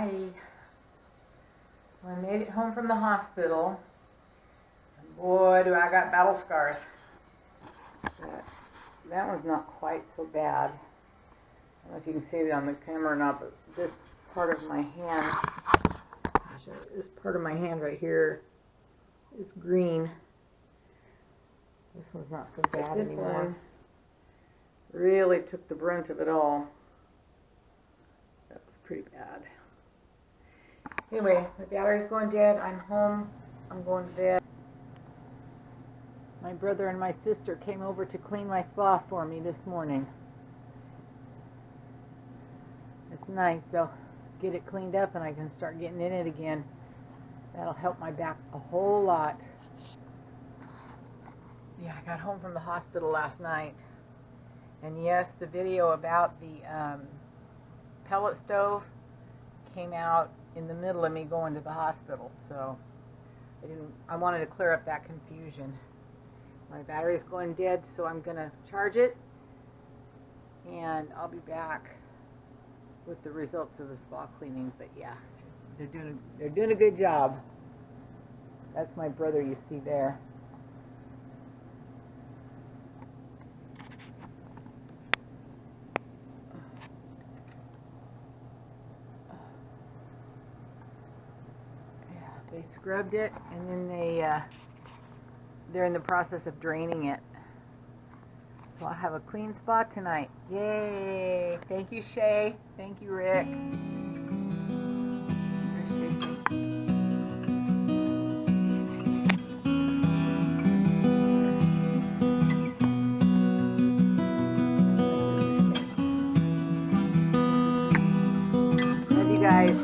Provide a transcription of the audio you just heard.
Hi. Well, I made it home from the hospital. And boy, do I got battle scars. That one's not quite so bad. I don't know if you can see it on the camera or not, but this part of my hand, this part of my hand right here is green. This one's not so bad anymore. One really took the brunt of it all. That was pretty bad. Anyway, the battery's going dead. I'm home. I'm going to bed. My brother and my sister came over to clean my spa for me this morning. It's nice. They'll get it cleaned up and I can start getting in it again. That'll help my back a whole lot. Yeah, I got home from the hospital last night. And yes, the video about the pellet stove came out in the middle of me going to the hospital. So I wanted to clear up that confusion. My battery's going dead, so I'm gonna charge it and I'll be back with the results of the spa cleaning. But yeah, they're doing a good job. That's my brother you see there. Yeah, they scrubbed it and then they're in the process of draining it. So I'll have a clean spot tonight. Yay! Thank you, Shay. Thank you, Rick. Love you guys.